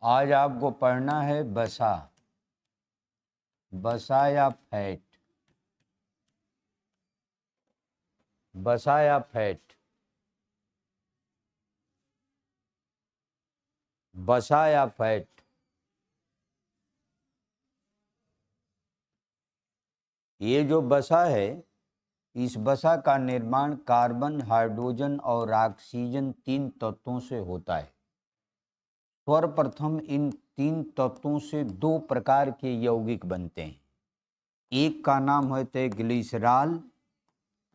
आज आपको पढ़ना है बसा। बसा या फैट। बसा या फैट। बसा या फैट। ये जो बसा है, इस बसा का निर्माण कार्बन, हाइड्रोजन और ऑक्सीजन 3 तत्वों से होता है। सर्वप्रथम इन 3 तत्वों से 2 प्रकार के यौगिक बनते हैं। एक का नाम है ग्लिसरॉल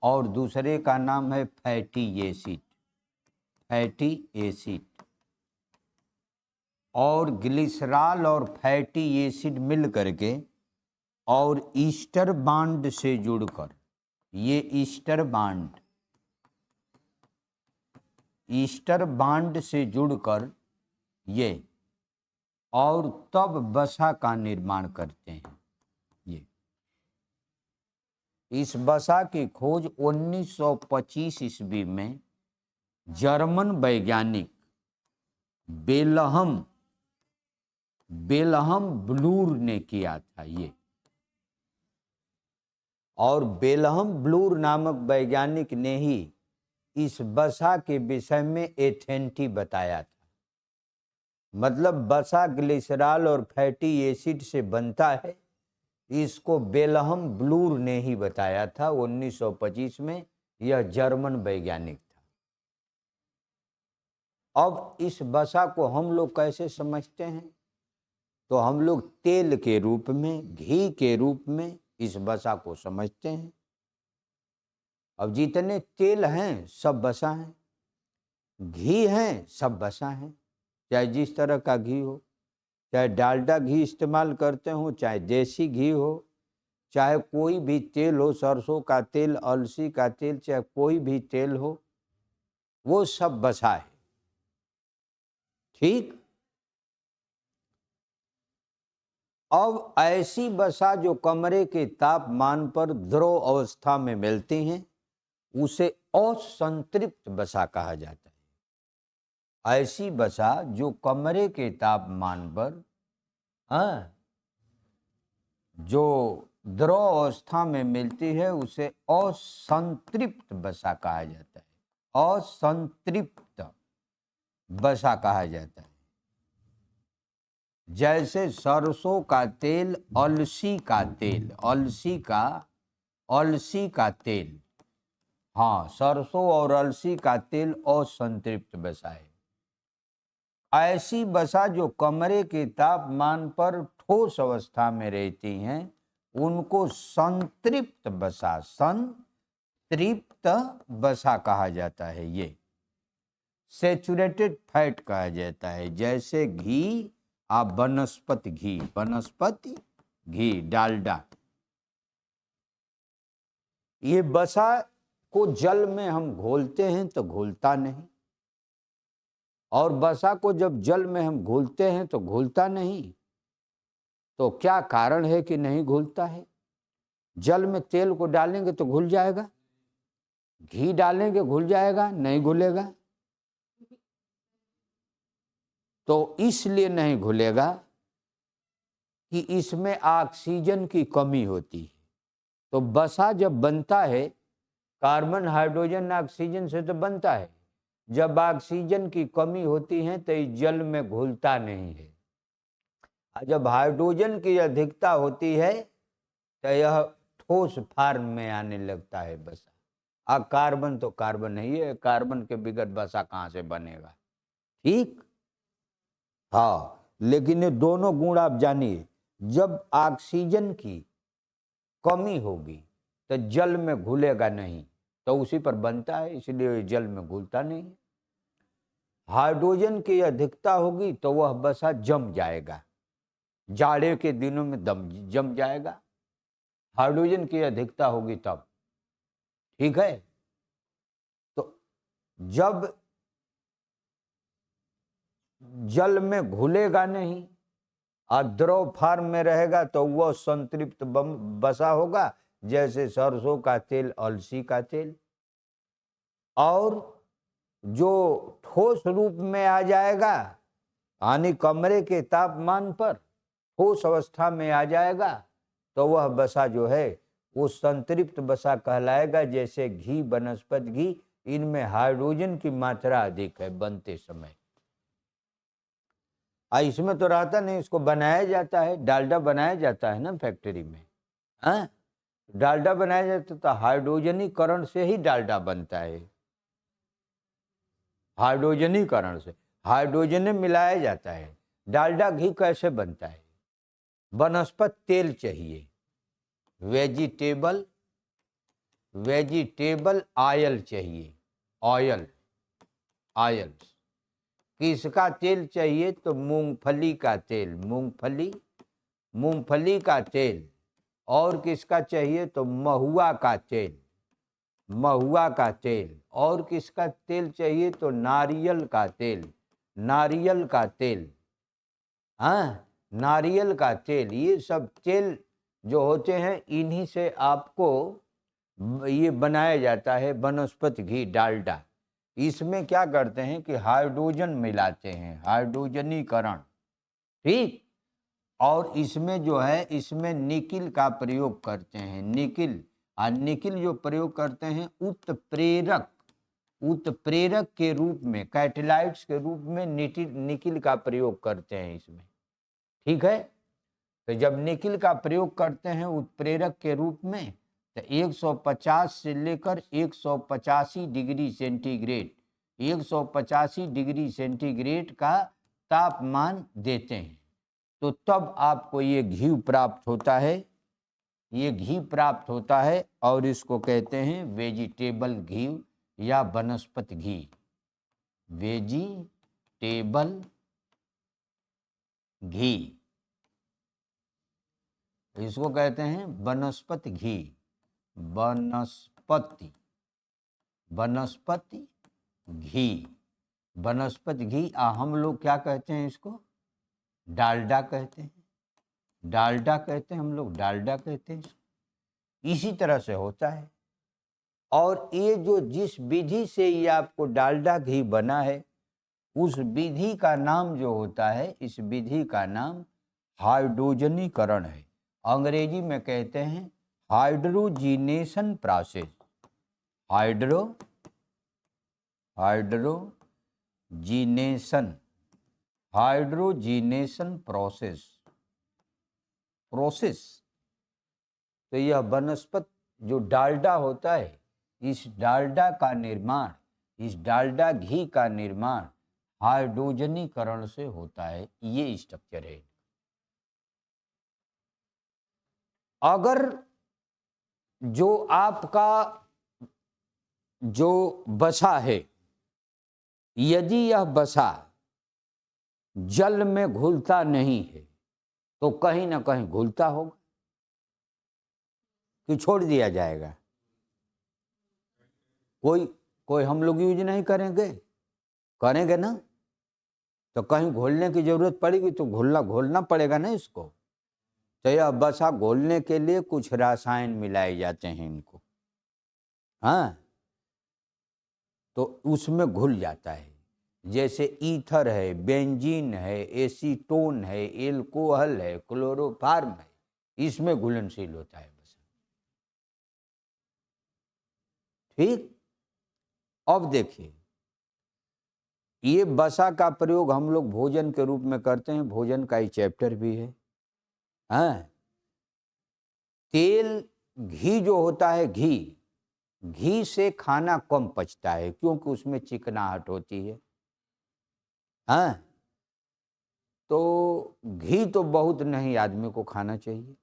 और दूसरे का नाम है फैटी एसिड। फैटी एसिड और ग्लिसरॉल और फैटी एसिड मिल करके और ईस्टर बांड से जुड़कर, ये ईस्टर बांड से जुड़कर ये और तब बसा का निर्माण करते हैं। ये इस बसा की खोज 1925 ईस्वी में जर्मन वैज्ञानिक बेलहम ब्लूर ने किया था। ये और बेलहम ब्लूर नामक वैज्ञानिक ने ही इस बसा के विषय में एथेंटी बताया था। मतलब बसा ग्लिसरॉल और फैटी एसिड से बनता है, इसको बेलहम ब्लूर ने ही बताया था 1925 में। यह जर्मन वैज्ञानिक था। अब इस बसा को हम लोग कैसे समझते हैं? तो हम लोग तेल के रूप में, घी के रूप में इस बसा को समझते हैं। अब जितने तेल हैं सब बसा हैं, घी हैं सब बसा हैं। चाहे जिस तरह का घी हो, चाहे डालडा घी इस्तेमाल करते हो, चाहे देसी घी हो, चाहे कोई भी तेल हो, सरसों का तेल, अलसी का तेल, चाहे कोई भी तेल हो, वो सब बसा है। ठीक। अब ऐसी बसा जो कमरे के तापमान पर द्रव अवस्था में मिलती हैं, उसे असंतृप्त बसा कहा जाता है। ऐसी बसा जो कमरे के तापमान पर जो द्रव अवस्था में मिलती है, उसे असंतृप्त बसा कहा जाता है। असंतृप्त बसा कहा जाता है। जैसे सरसों का तेल, अलसी का तेल, अलसी का तेल, हाँ, सरसों और अलसी का तेल असंतृप्त बसा है। ऐसी बसा जो कमरे के तापमान पर ठोस अवस्था में रहती हैं, उनको संतृप्त बसा कहा जाता है। ये सैचुरेटेड फैट कहा जाता है। जैसे घी, आप वनस्पति घी, डालडा, ये बसा को जल में हम घोलते हैं तो घुलता नहीं, और बसा को जब जल में हम घोलते हैं तो घुलता नहीं। तो क्या कारण है कि नहीं घुलता है? जल में तेल को डालेंगे तो घुल जाएगा, घी डालेंगे घुल जाएगा, नहीं घुलेगा। तो इसलिए नहीं घुलेगा कि इसमें ऑक्सीजन की कमी होती है। तो बसा जब बनता है, कार्बन, हाइड्रोजन, ऑक्सीजन से तो बनता है। जब ऑक्सीजन की कमी होती है तो इस जल में घुलता नहीं है। जब हाइड्रोजन की अधिकता होती है तो यह ठोस फार्म में आने लगता है बसा। कार्बन तो कार्बन नहीं है, कार्बन के बिगड़ बसा कहाँ से बनेगा? ठीक। हाँ, लेकिन ये दोनों गुण आप जानिए। जब ऑक्सीजन की कमी होगी तो जल में घुलेगा नहीं, तो उसी पर बनता है, इसलिए जल में घुलता नहीं। हाइड्रोजन की अधिकता होगी तो वह बसा जम जाएगा, जाड़े के दिनों में जम जाएगा। हाइड्रोजन की अधिकता होगी तब। ठीक है। तो जब जल में घुलेगा नहीं और द्रव फार्म में रहेगा तो वह संतृप्त बसा होगा, जैसे सरसों का तेल, अलसी का तेल। और जो ठोस रूप में आ जाएगा यानी कमरे के तापमान पर ठोस अवस्था में आ जाएगा तो वह वसा जो है वो संतृप्त वसा कहलाएगा। जैसे घी, वनस्पति घी, इनमें हाइड्रोजन की मात्रा अधिक है बनते समय। इसमें तो रहता नहीं, इसको बनाया जाता है, डालडा बनाया जाता है ना फैक्ट्री में। हाँ, डालडा बनाया जाता तो हाइड्रोजनीकरण से ही डालडा बनता है। हाइड्रोजनीकरण से हाइड्रोजन में मिलाया जाता है। डालडा घी कैसे बनता है? वनस्पति तेल चाहिए, वेजिटेबल ऑयल चाहिए। ऑयल किसका तेल चाहिए? तो मूंगफली का तेल, मूंगफली का तेल। और किसका चाहिए? तो महुआ का तेल, और किसका तेल चाहिए? तो नारियल का तेल। हाँ, नारियल का तेल। ये सब तेल जो होते हैं इन्हीं से आपको ये बनाया जाता है वनस्पति घी, डालडा। इसमें क्या करते हैं कि हाइड्रोजन मिलाते हैं, हाइड्रोजनीकरण, ठीक। और इसमें जो है इसमें निकिल का प्रयोग करते हैं, निकिल जो प्रयोग करते हैं उत्प्रेरक के रूप में, कैटालाइट्स के रूप में निकिल का प्रयोग करते हैं इसमें, ठीक है। तो जब निकिल का प्रयोग करते हैं उत्प्रेरक के रूप में तो 150 से लेकर 185 डिग्री सेंटीग्रेड, 185 डिग्री सेंटीग्रेड का तापमान देते हैं तो तब आपको ये घी प्राप्त होता है। और इसको कहते हैं वेजिटेबल घी या वनस्पति घी, वेजिटेबल घी, इसको कहते हैं वनस्पति घी, वनस्पति घी। हम लोग क्या कहते हैं इसको? डालडा कहते हैं, हम लोग डालडा कहते हैं। इसी तरह से होता है। और ये जो जिस विधि से ये आपको डालडा घी बना है उस विधि का नाम जो होता है, इस विधि का नाम हाइड्रोजनीकरण है। अंग्रेजी में कहते हैं हाइड्रोजीनेशन प्रोसेस, हाइड्रोजीनेशन प्रोसेस। तो यह वनस्पति जो डालडा होता है, इस डालडा घी का निर्माण हाइड्रोजनीकरण से होता है। ये स्ट्रक्चर है। अगर जो आपका जो वसा है, यदि यह वसा जल में घुलता नहीं है तो कहीं ना कहीं घुलता होगा कि छोड़ दिया जाएगा। कोई हम लोग यूज नहीं करेंगे ना, तो कहीं घोलने की जरूरत पड़ेगी तो घोलना पड़ेगा ना इसको। तो यह वसा घोलने के लिए कुछ रसायन मिलाए जाते हैं इनको, हाँ, तो उसमें घुल जाता है। जैसे ईथर है, बेंजीन है, एसीटोन है, एल्कोहल है, क्लोरोफार्म है, इसमें घुलनशील होता है वसा, ठीक। अब देखिए, ये वसा का प्रयोग हम लोग भोजन के रूप में करते हैं, भोजन का ही चैप्टर भी है। हाँ, तेल, घी जो होता है, घी से खाना कम पचता है क्योंकि उसमें चिकनाहट होती है। हाँ, तो घी तो बहुत नहीं आदमी को खाना चाहिए,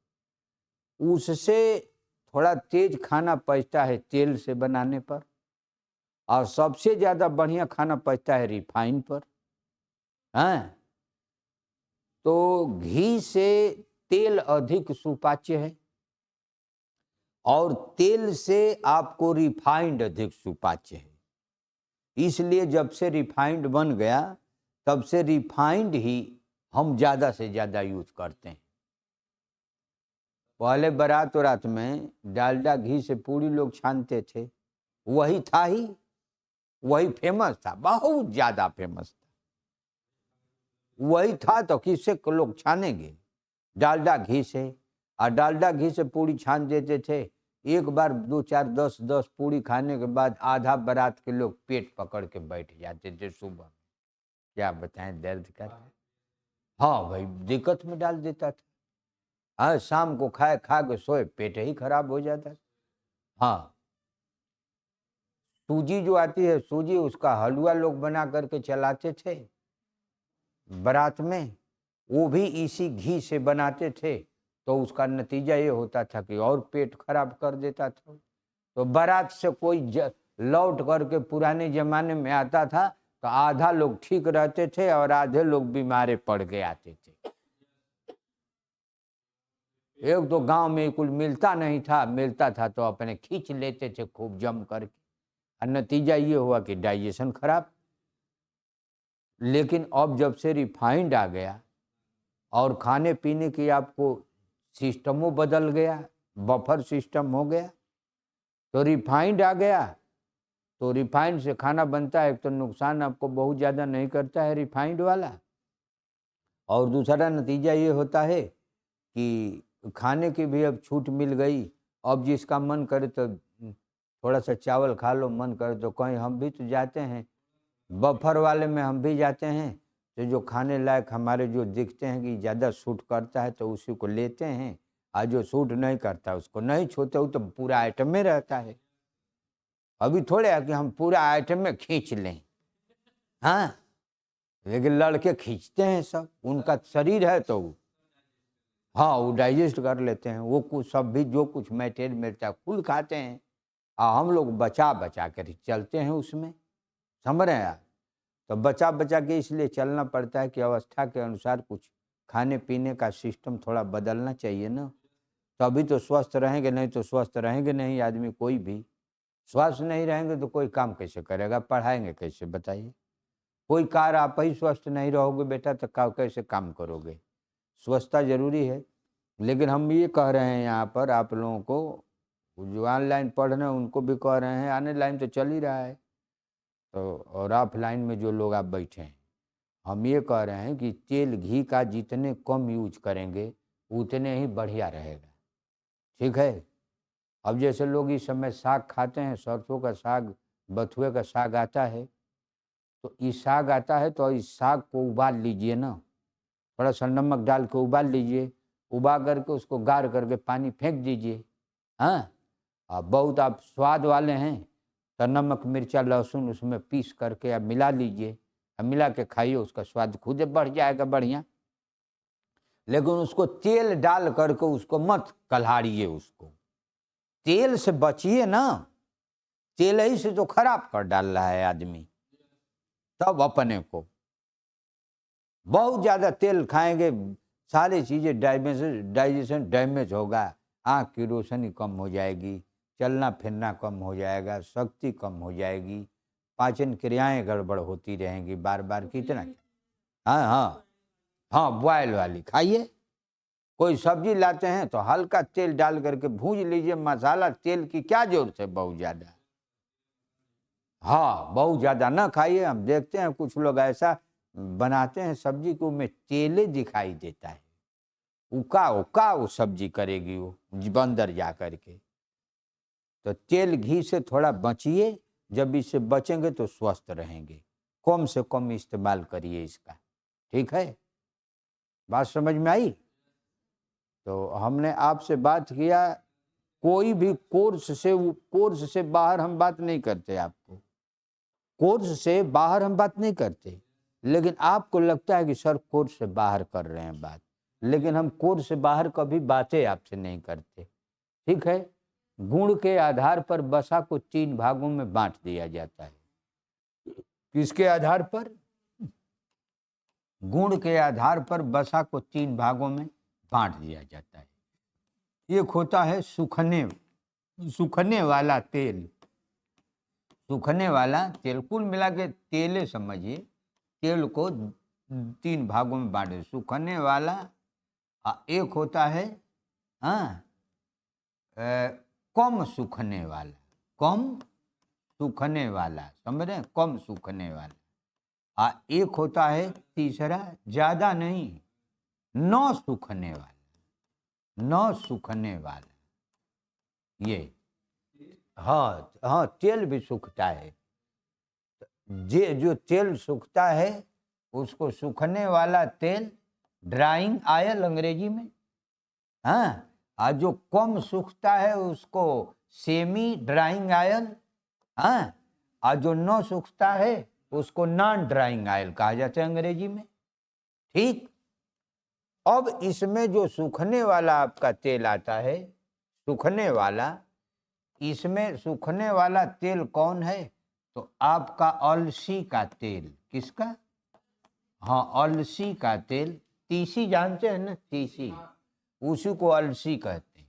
उससे थोड़ा तेज खाना पचता है तेल से बनाने पर, और सबसे ज़्यादा बढ़िया खाना पचता है रिफाइन पर। हाँ, तो घी से तेल अधिक सुपाच्य है और तेल से आपको रिफाइंड अधिक सुपाच्य है। इसलिए जब से रिफाइंड बन गया तब से रिफाइंड ही हम ज़्यादा से ज़्यादा यूज करते हैं। पहले बारात में डालडा घी से पूरी लोग छानते थे, वही फेमस था, बहुत ज़्यादा फेमस था। वही था तो किससे लोग छानेंगे? डालडा घी से। और डालडा घी से पूड़ी छान देते थे। एक बार 2 4 10 10 पूड़ी खाने के बाद आधा बारात के लोग पेट पकड़ के बैठ जाते थे सुबह। क्या बताएं, दर्द का। हाँ भाई, दिक्कत में डाल देता था। हाँ, शाम को खाए, खा के सोए, पेट ही खराब हो जाता था। हाँ, सूजी जो आती है, सूजी, उसका हलवा लोग बना करके चलाते थे बारात में। वो भी इसी घी से बनाते थे। तो उसका नतीजा ये होता था कि और पेट खराब कर देता था। तो बारात से कोई लौट करके पुराने जमाने में आता था तो आधा लोग ठीक रहते थे और आधे लोग बीमारे पड़ के आते थे। एक तो गांव में कुल मिलता नहीं था, मिलता था तो अपने खींच लेते थे खूब जम करके। और नतीजा ये हुआ कि डाइजेशन खराब। लेकिन अब जब से रिफाइंड आ गया और खाने पीने की आपको सिस्टमों बदल गया, बफर सिस्टम हो गया, तो रिफाइंड आ गया। तो रिफाइंड से खाना बनता है, तो नुकसान आपको बहुत ज़्यादा नहीं करता है रिफाइंड वाला। और दूसरा नतीजा ये होता है कि खाने की भी अब छूट मिल गई। अब जिसका मन करे तो थोड़ा सा चावल खा लो, मन करे तो कहीं हम भी तो जाते हैं बफर वाले में, हम भी जाते हैं। तो जो खाने लायक हमारे जो दिखते हैं कि ज़्यादा सूट करता है तो उसी को लेते हैं, और जो सूट नहीं करता उसको नहीं छूते। वो तो पूरा आइटम में रहता है। अभी थोड़े है कि हम पूरा आइटम में खींच लें। हाँ, लेकिन लड़के खींचते हैं सब, उनका शरीर है तो हाँ, वो डाइजेस्ट कर लेते हैं। वो कुछ सब भी जो कुछ मटेरियल मिलता है कुल खाते हैं। और हम लोग बचा बचा कर चलते हैं उसमें। समझ रहे हैं आप? तो बचा बचा के इसलिए चलना पड़ता है कि अवस्था के अनुसार कुछ खाने पीने का सिस्टम थोड़ा बदलना चाहिए ना। तभी तो स्वस्थ रहेंगे, नहीं तो स्वस्थ रहेंगे नहीं आदमी कोई भी। स्वस्थ नहीं रहेंगे तो कोई काम कैसे करेगा, पढ़ाएंगे कैसे बताइए? कोई कार्य आप ही स्वस्थ नहीं रहोगे बेटा तो कैसे काम करोगे? स्वच्छता जरूरी है। लेकिन हम ये कह रहे हैं यहाँ पर आप लोगों को, जो ऑनलाइन पढ़ रहे हैं उनको भी कह रहे हैं, ऑनलाइन तो चल ही रहा है तो, और ऑफलाइन में जो लोग आप बैठे हैं, हम ये कह रहे हैं कि तेल घी का जितने कम यूज करेंगे उतने ही बढ़िया रहेगा। ठीक है? अब जैसे लोग इस समय साग खाते हैं, सरसों का साग, बथुए का साग आता है, तो इस साग आता है तो इस साग को उबाल लीजिए ना, थोड़ा सा नमक डाल के उबाल लीजिए। उबाल करके उसको गार करके पानी फेंक दीजिए। हाँ, अब बहुत आप स्वाद वाले हैं तो नमक मिर्चा लहसुन उसमें पीस करके आप मिला लीजिए, अब मिला के खाइए, उसका स्वाद खुद बढ़ जाएगा बढ़िया। लेकिन उसको तेल डाल करके उसको मत कल्हाड़िए, उसको तेल से बचिए ना। तेल ही से तो खराब कर डाल रहा है आदमी। तब अपने को बहुत ज़्यादा तेल खाएंगे, सारी चीज़ें डाइजेशन डैमेज होगा, आँख की रोशनी कम हो जाएगी, चलना फिरना कम हो जाएगा, शक्ति कम हो जाएगी, पाचन क्रियाएं गड़बड़ होती रहेंगी बार बार। कितना? हाँ हाँ हाँ, बॉयल वाली खाइए। कोई सब्जी लाते हैं तो हल्का तेल डाल करके भूंज लीजिए। मसाला तेल की क्या जरूरत है बहुत ज़्यादा? हाँ, बहुत ज़्यादा ना खाइए। हम देखते हैं कुछ लोग ऐसा बनाते हैं सब्जी को, में तेले दिखाई देता है, उका उका वो सब्जी करेगी वो बंदर जा करके। तो तेल घी से थोड़ा बचिए। जब इससे बचेंगे तो स्वस्थ रहेंगे। कम से कम इस्तेमाल करिए इसका। ठीक है? बात समझ में आई? तो हमने आपसे बात किया, कोई भी कोर्स से बाहर हम बात नहीं करते। आपको कोर्स से बाहर हम बात नहीं करते, लेकिन आपको लगता है कि सर कोर्स से बाहर कर रहे हैं बात, लेकिन हम कोर्स से बाहर कभी बातें आपसे नहीं करते। ठीक है? गुण के आधार पर बसा को 3 भागों में बांट दिया जाता है। किसके आधार पर? गुण के आधार पर बसा को 3 भागों में बांट दिया जाता है। एक होता है सूखने वाला तेल। सूखने वाला तेल, कुल मिला के तेले समझिए। तेल को 3 भागों में बांटे, सूखने वाला। एक होता है हाँ कम सूखने वाला। कम सूखने वाला, समझ रहे हैं? कम सूखने वाला। एक होता है तीसरा, ज्यादा नहीं, न सूखने वाला, न सूखने वाला ये। हाँ हाँ, तेल भी सूखता है, ये जो तेल सूखता है उसको सूखने वाला तेल ड्राइंग ऑयल अंग्रेजी में। हाँ, और जो कम सूखता है उसको सेमी ड्राइंग ऑयल। हाँ, और जो न सूखता है उसको नॉन ड्राइंग ऑयल कहा जाता है अंग्रेजी में। ठीक, अब इसमें जो सूखने वाला आपका तेल आता है, सूखने वाला, इसमें सूखने वाला तेल कौन है? तो आपका अलसी का तेल। किसका? हाँ, अलसी का तेल। तीसी जानते हैं ना, तीसी, उसी को अलसी कहते हैं।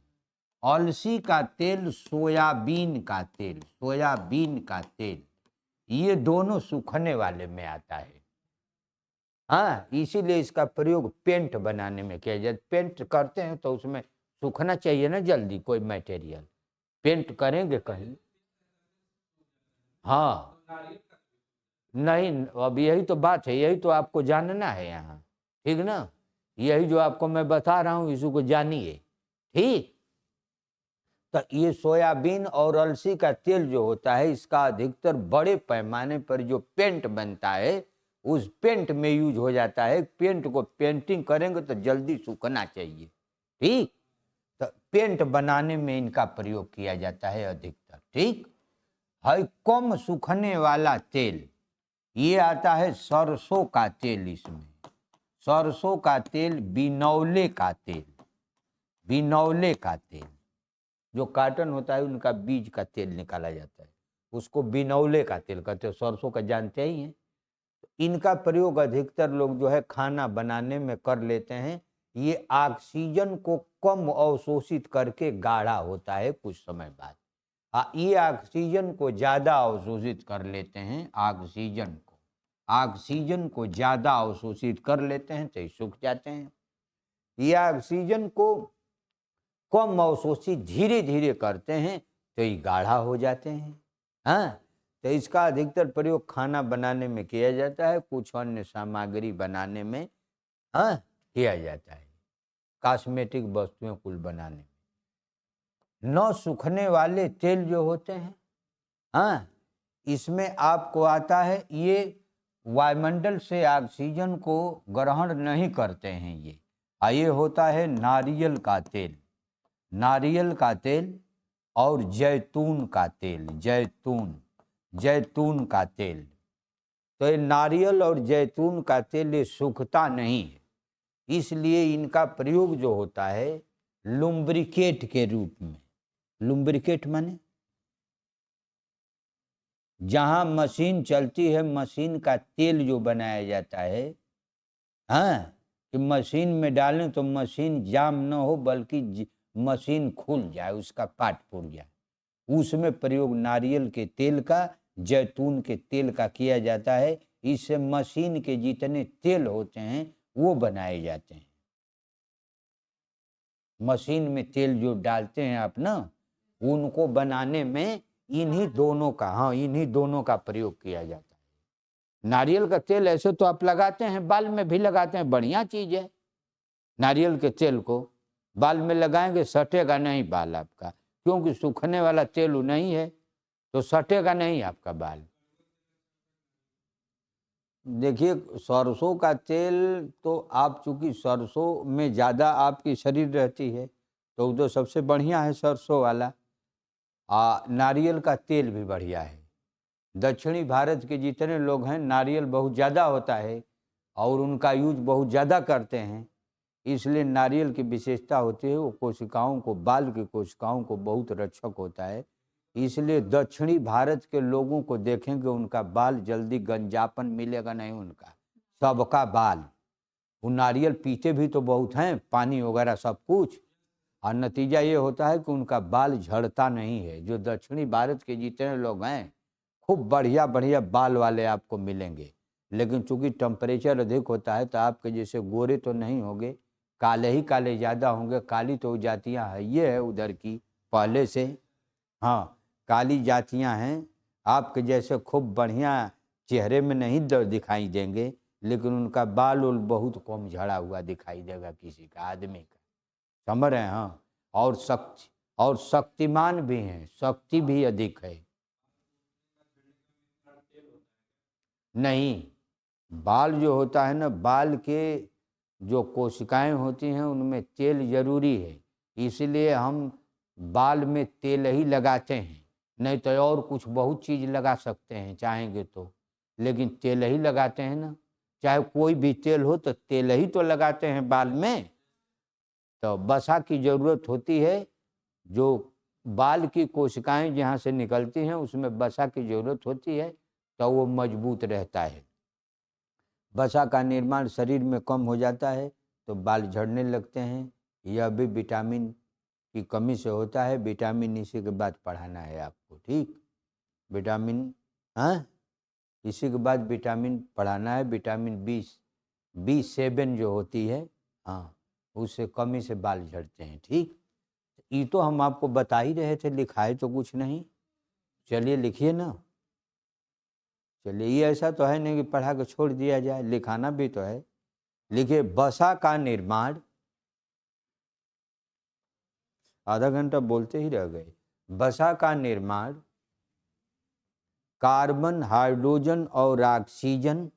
अलसी का तेल, सोयाबीन का तेल, सोयाबीन का तेल, ये दोनों सूखने वाले में आता है। हाँ, इसीलिए इसका प्रयोग पेंट बनाने में किया जाता है। पेंट करते हैं तो उसमें सूखना चाहिए ना जल्दी कोई मटेरियल, पेंट करेंगे कहीं। हाँ, नहीं, अब यही तो बात है, यही तो आपको जानना है यहाँ, ठीक ना? यही जो आपको मैं बता रहा हूँ इसी को जानिए। ठीक, तो ये सोयाबीन और अलसी का तेल जो होता है, इसका अधिकतर बड़े पैमाने पर जो पेंट बनता है उस पेंट में यूज हो जाता है। पेंट को पेंटिंग करेंगे तो जल्दी सूखना चाहिए। ठीक, तो पेंट बनाने में इनका प्रयोग किया जाता है अधिकतर। ठीक है, कम सूखने वाला तेल ये आता है सरसों का तेल। इसमें सरसों का तेल, बिनौले का तेल, बिनौले का तेल, जो काटन होता है उनका बीज का तेल निकाला जाता है, उसको बिनौले का तेल कहते हैं। सरसों का जानते ही हैं। इनका प्रयोग अधिकतर लोग जो है खाना बनाने में कर लेते हैं। ये ऑक्सीजन को कम अवशोषित करके गाढ़ा होता है कुछ समय बाद। ये ऑक्सीजन को ज़्यादा अवशोषित कर लेते हैं, ऑक्सीजन को ज़्यादा अवशोषित कर लेते हैं तो ये सूख जाते हैं। ये ऑक्सीजन को कम अवशोषित धीरे धीरे करते हैं तो ये गाढ़ा हो जाते हैं। हाँ, तो इसका अधिकतर प्रयोग खाना बनाने में किया जाता है, कुछ अन्य सामग्री बनाने में हाँ किया जाता है, कॉस्मेटिक वस्तुएं कुल बनाने में। न सूखने वाले तेल जो होते हैं, हाँ, इसमें आपको आता है, ये वायुमंडल से ऑक्सीजन को ग्रहण नहीं करते हैं ये होता है नारियल का तेल, नारियल का तेल और जैतून का तेल, जैतून का तेल। तो ये नारियल और जैतून का तेल ये सूखता नहीं है, इसलिए इनका प्रयोग जो होता है लुम्ब्रिकेट के रूप में। लुम्ब्रिकेट माने जहाँ मशीन चलती है, मशीन का तेल जो बनाया जाता है, हाँ, कि मशीन में डालें तो मशीन जाम न हो बल्कि मशीन खुल जाए, उसका पार्ट पुर जाए, उसमें प्रयोग नारियल के तेल का, जैतून के तेल का किया जाता है। इससे मशीन के जितने तेल होते हैं वो बनाए जाते हैं। मशीन में तेल जो डालते हैं आप ना, उनको बनाने में इन्हीं दोनों का, हाँ, इन्हीं दोनों का प्रयोग किया जाता है। नारियल का तेल ऐसे तो आप लगाते हैं, बाल में भी लगाते हैं, बढ़िया चीज है। नारियल के तेल को बाल में लगाएंगे सटेगा नहीं बाल आपका, क्योंकि सूखने वाला तेल नहीं है तो सटेगा नहीं आपका बाल। देखिए, सरसों का तेल तो आप चूंकि सरसों में ज़्यादा आपकी शरीर रहती है तो वो तो सबसे बढ़िया है सरसों वाला। नारियल का तेल भी बढ़िया है। दक्षिणी भारत के जितने लोग हैं नारियल बहुत ज़्यादा होता है और उनका यूज बहुत ज़्यादा करते हैं, इसलिए नारियल की विशेषता होती है वो कोशिकाओं को, बाल की कोशिकाओं को बहुत रक्षक होता है। इसलिए दक्षिणी भारत के लोगों को देखेंगे उनका बाल जल्दी गंजापन मिलेगा नहीं, उनका सबका बाल, वो नारियल पीते भी तो बहुत हैं, पानी वगैरह सब कुछ, और नतीजा ये होता है कि उनका बाल झड़ता नहीं है। जो दक्षिणी भारत के जितने लोग हैं खूब बढ़िया बढ़िया बाल वाले आपको मिलेंगे, लेकिन चूंकि टेम्परेचर अधिक होता है तो आपके जैसे गोरे तो नहीं होंगे, काले ही काले ज़्यादा होंगे। काली तो जातियाँ है ये है उधर की पहले से, हाँ, काली जातियाँ हैं। आपके जैसे खूब बढ़िया चेहरे में नहीं दिखाई देंगे, लेकिन उनका बाल उल बहुत कम झड़ा हुआ दिखाई देगा किसी का, आदमी का। समझ रहे हैं? हाँ। और शक्तिमान भी हैं, शक्ति भी अधिक है। नहीं, बाल जो होता है ना, बाल के जो कोशिकाएं होती हैं उनमें तेल जरूरी है, इसलिए हम बाल में तेल ही लगाते हैं, नहीं तो और कुछ बहुत चीज़ लगा सकते हैं चाहेंगे तो, लेकिन तेल ही लगाते हैं ना। चाहे कोई भी तेल हो तो तेल ही तो लगाते हैं बाल में। तो वसा की ज़रूरत होती है, जो बाल की कोशिकाएं जहाँ से निकलती हैं उसमें वसा की ज़रूरत होती है, तो वो मजबूत रहता है। वसा का निर्माण शरीर में कम हो जाता है तो बाल झड़ने लगते हैं। यह भी विटामिन की कमी से होता है। विटामिन इसी के बाद पढ़ाना है आपको, ठीक? विटामिन, हाँ, इसी के बाद विटामिन पढ़ाना है। विटामिन B7 जो होती है, हाँ, उससे कमी से बाल झड़ते हैं, ठीक? ये तो हम आपको बता ही रहे थे, लिखाए तो कुछ नहीं। चलिए लिखिए ना। चलिए, ये ऐसा तो है नहीं कि पढ़ा के छोड़ दिया जाए, लिखाना भी तो है। लिखिए, वसा का निर्माण, आधा घंटा बोलते ही रह गए। वसा का निर्माण कार्बन, हाइड्रोजन और ऑक्सीजन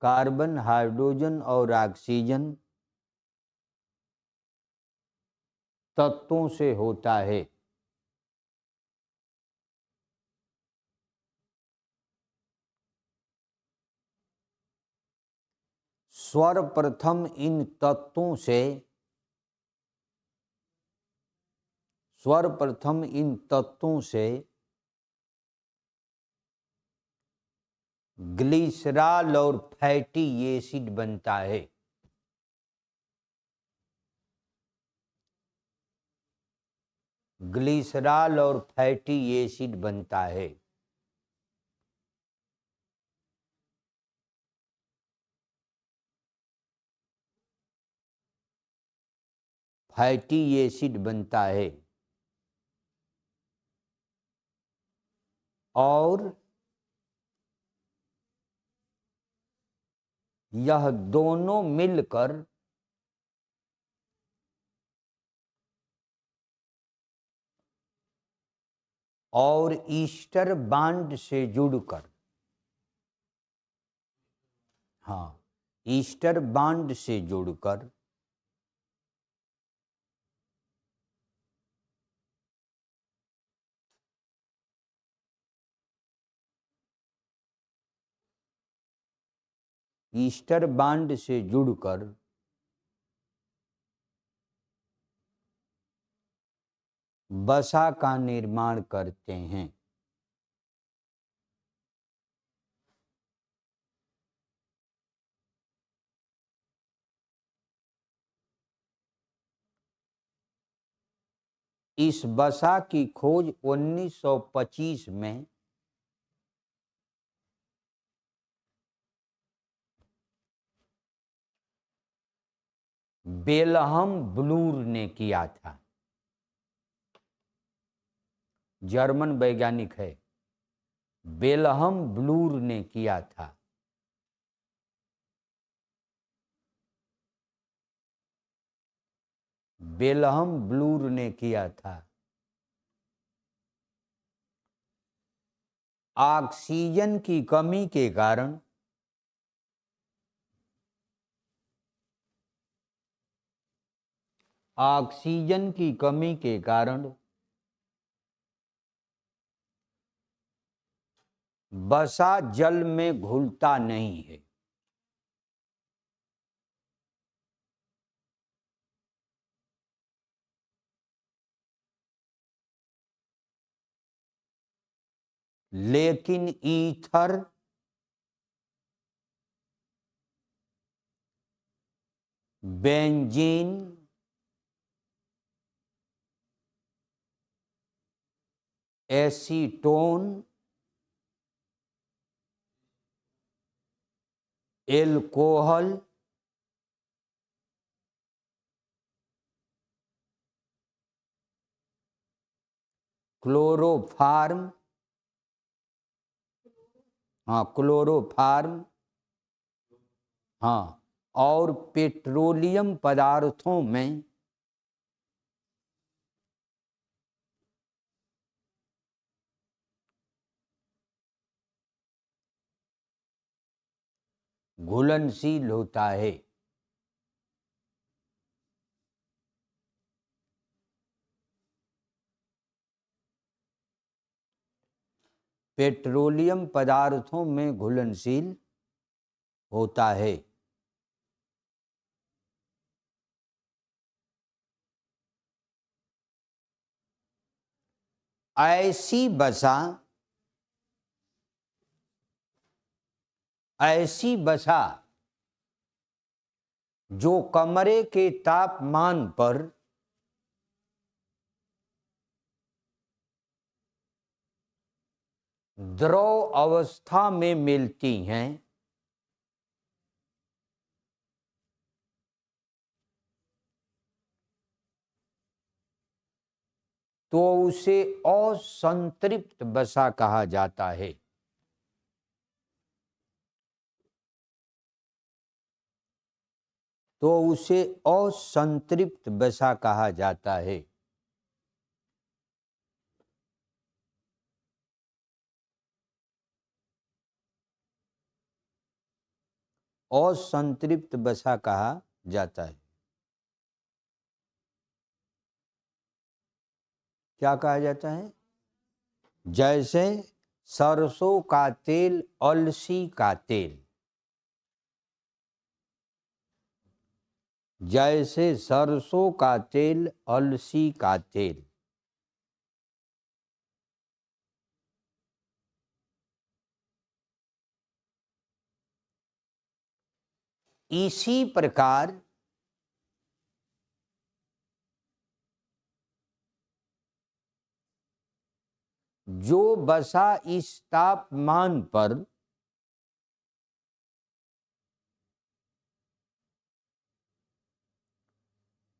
कार्बन, हाइड्रोजन और ऑक्सीजन तत्वों से होता है। सर्वप्रथम इन तत्वों से ग्लिसरॉल और फैटी एसिड बनता है। ग्लिसरॉल और फैटी एसिड बनता है। फैटी एसिड बनता है और यह दोनों मिलकर और ईस्टर बांड से जुड़कर, हाँ, ईस्टर बांड से जुड़कर ईस्टर बांड से जुड़कर वसा का निर्माण करते हैं। इस वसा की खोज 1925 में विल्हेम ब्लूर ने किया था। जर्मन वैज्ञानिक है, विल्हेम ब्लूर ने किया था। विल्हेम ब्लूर ने किया था। ऑक्सीजन की कमी के कारण ऑक्सीजन की कमी के कारण वसा जल में घुलता नहीं है। लेकिन ether, benzene, acetone, alcohol, chloroform, हाँ क्लोरोफार्म, हाँ, और पेट्रोलियम पदार्थों में घुलनशील होता है। पेट्रोलियम पदार्थों में घुलनशील होता है। ऐसी वसा जो कमरे के तापमान पर द्रव अवस्था में मिलती हैं, तो उसे असंतृप्त वसा कहा जाता है। तो उसे असंतृप्त वसा कहा जाता है। असंतृप्त वसा कहा जाता है। क्या कहा जाता है? जैसे सरसों का तेल, अलसी का तेल, जैसे सरसों का तेल, अलसी का तेल, इसी प्रकार जो वसा इस तापमान पर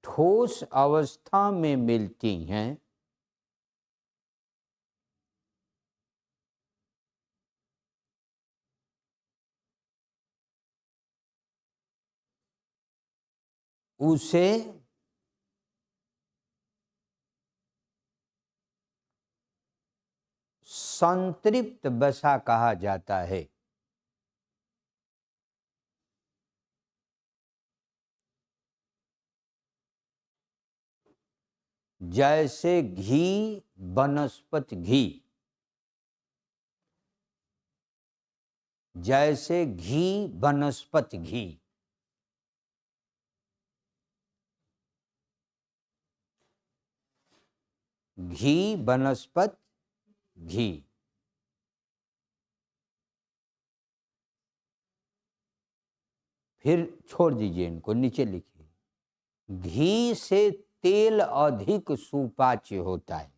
ठोस अवस्था में मिलती हैं, उसे संतृप्त वसा कहा जाता है। जैसे घी, वनस्पति घी, जैसे घी, वनस्पति घी, घी, वनस्पति घी, फिर छोड़ दीजिए इनको, नीचे लिखिए। घी से तेल अधिक सुपाच्य होता है।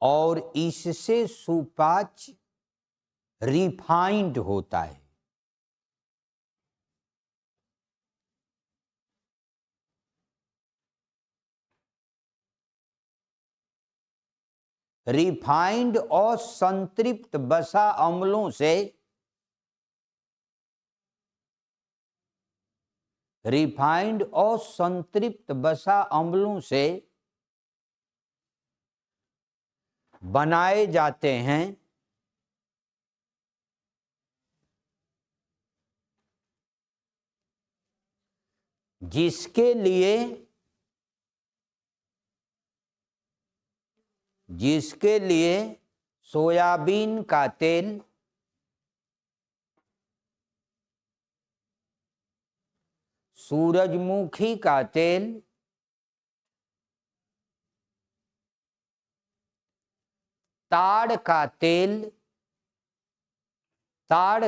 और इससे सुपाच्य रिफाइंड होता है। रिफाइंड और संतृप्त वसा अम्लों से, रिफाइंड और संतृप्त वसा अम्लों से बनाए जाते हैं, जिसके लिए सोयाबीन का तेल, सूरजमुखी का तेल, ताड़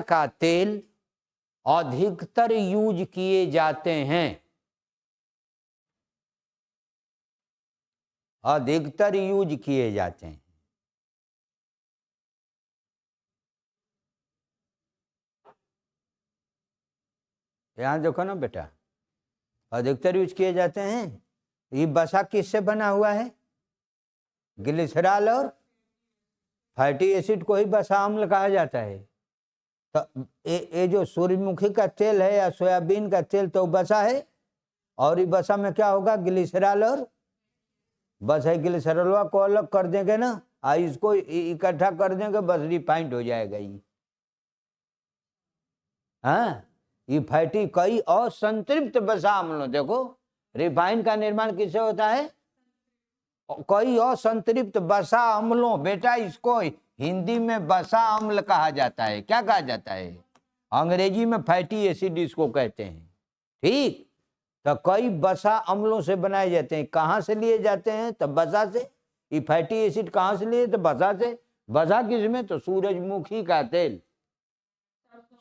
का तेल अधिकतर यूज किए जाते हैं। अधिकतर यूज किए जाते हैं। यहाँ देखो ना बेटा, अधिकतर यूज किए जाते हैं। ये वसा किससे बना हुआ है? ग्लिसरॉल और फैटी एसिड को ही वसा अम्ल कहा जाता है। तो ये जो सूर्यमुखी का तेल है या सोयाबीन का तेल तो वसा है, और ये वसा में क्या होगा? ग्लिसरॉल, और बस है ग्लिसरॉल को अलग कर देंगे ना, इसको इकट्ठा कर देंगे, बस रिफाइंड हो जाएगा ये। हाँ, ये फैटी कई असंतृप्त वसा अम्लों, देखो रिफाइंड का निर्माण किससे होता है? कई असंतृप्त वसा अम्लों। बेटा इसको हिंदी में वसा अम्ल कहा जाता है। क्या कहा जाता है? अंग्रेजी में फैटी एसिड इसको कहते हैं। ठीक, तो कई वसा अम्लों से बनाए जाते हैं। कहाँ से लिए जाते हैं? तो वसा से। ये फैटी एसिड कहाँ से लिए? तो वसा से। वसा किसमें? तो सूरजमुखी का तेल,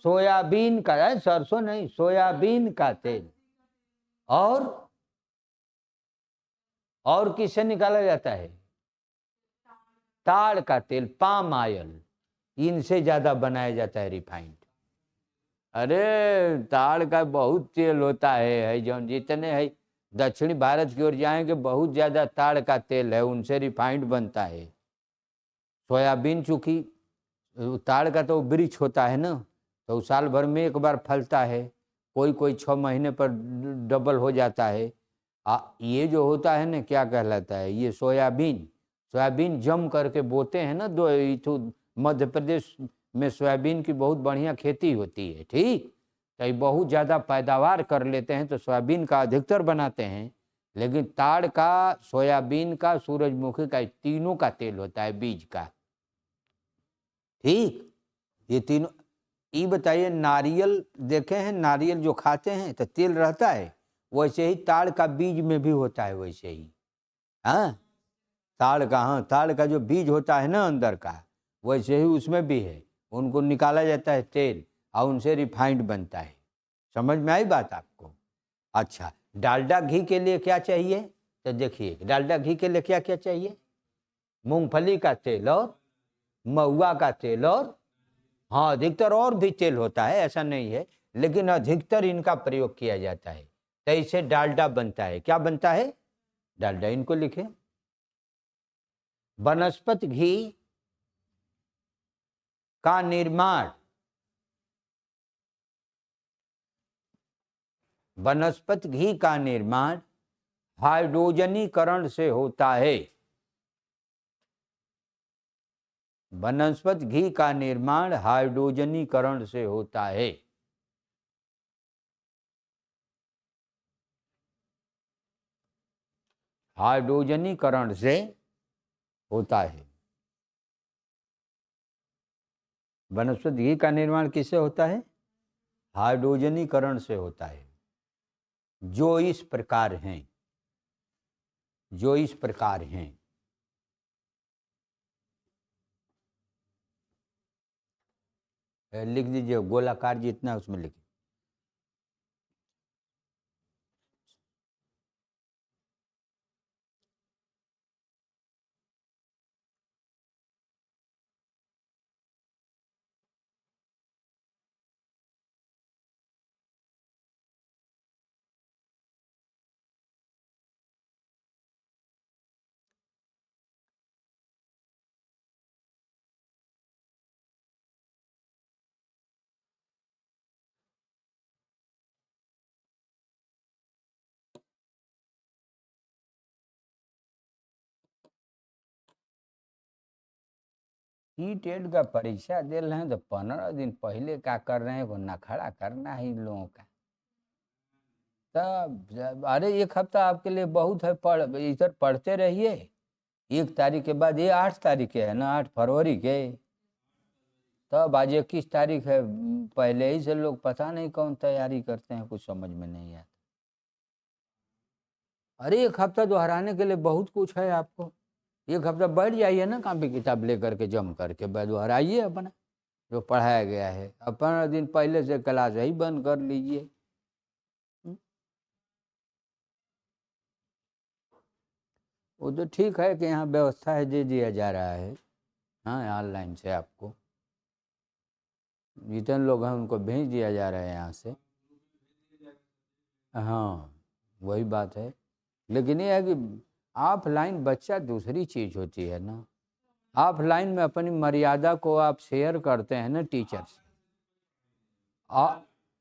सोयाबीन का है, सरसों नहीं, सोयाबीन का तेल। और किससे निकाला जाता है? ताड़ का तेल, पाम ऑयल, इनसे ज्यादा बनाया जाता है रिफाइंड। अरे ताड़ का बहुत तेल होता है जो जितने है दक्षिणी भारत की ओर जाएंगे बहुत ज्यादा ताड़ का तेल है, उनसे रिफाइंड बनता है। सोयाबीन चूंकि ताड़ का तो वृक्ष होता है ना, तो साल भर में एक बार फलता है, कोई कोई 6 महीने पर डबल हो जाता है। ये जो होता है ना, क्या कहलाता है, ये सोयाबीन, सोयाबीन जम करके बोते हैं ना, मध्य प्रदेश में सोयाबीन की बहुत बढ़िया खेती होती है। ठीक, तो ये बहुत ज़्यादा पैदावार कर लेते हैं, तो सोयाबीन का अधिकतर बनाते हैं। लेकिन ताड़ का, सोयाबीन का, सूरजमुखी का, तीनों का तेल होता है बीज का। ठीक, ये तीनों। ये बताइए, नारियल देखे हैं? नारियल जो खाते हैं तो तेल रहता है, वैसे ही ताड़ का बीज में भी होता है वैसे ही। हाँ, ताड़ का, हाँ ताड़ का जो बीज होता है ना अंदर का, वैसे ही उसमें भी है। उनको निकाला जाता है तेल, और उनसे रिफाइंड बनता है। समझ में आई बात आपको? अच्छा, डालडा घी के लिए क्या चाहिए? तो देखिए, डालडा घी के लिए क्या क्या चाहिए? मूंगफली का तेल और महुआ का तेल, और हाँ अधिकतर और भी तेल होता है, ऐसा नहीं है, लेकिन अधिकतर इनका प्रयोग किया जाता है। तो इससे डालडा बनता है। क्या बनता है? डालडा। इनको लिखे, वनस्पति घी का निर्माण, वनस्पति घी का निर्माण हाइड्रोजनीकरण से होता है। वनस्पति घी का निर्माण हाइड्रोजनीकरण से होता है। हाइड्रोजनीकरण से होता है। वनस्पति घी का निर्माण किससे होता है? हाइड्रोजनीकरण से होता है। जो इस प्रकार हैं, जो इस प्रकार हैं। लिख दीजिए, गोलाकार जितना उसमें लिखिए। टेट का परीक्षा दे रहे हैं तो 15 दिन पहले क्या कर रहे हैं, वो नखड़ा करना है इन लोगों का। तब अरे एक हफ्ता आपके लिए बहुत है, इधर पढ़ते रहिए। 1 तारीख के बाद, ये 8 तारीख के है ना, 8 फरवरी के, तब आज 21 तारीख है। पहले ही से लोग पता नहीं कौन तैयारी करते हैं, कुछ समझ में नहीं आता। अरे एक हफ्ता दोहराने के लिए बहुत कुछ है आपको। एक हफ्ता बैठ जाइए ना, कॉपी किताब लेकर के जम करके दोहराइए अपना जो पढ़ाया गया है। अब 15 दिन पहले से क्लास ही बंद कर लीजिए। वो तो ठीक है कि यहाँ व्यवस्था है, दे दिया जा रहा है। हाँ, ऑनलाइन से आपको जितने लोग हैं उनको भेज दिया जा रहा है यहाँ से। हाँ, वही बात है। लेकिन ये है कि ऑफलाइन बच्चा दूसरी चीज़ होती है ना। ऑफलाइन में अपनी मर्यादा को आप शेयर करते हैं ना टीचर से।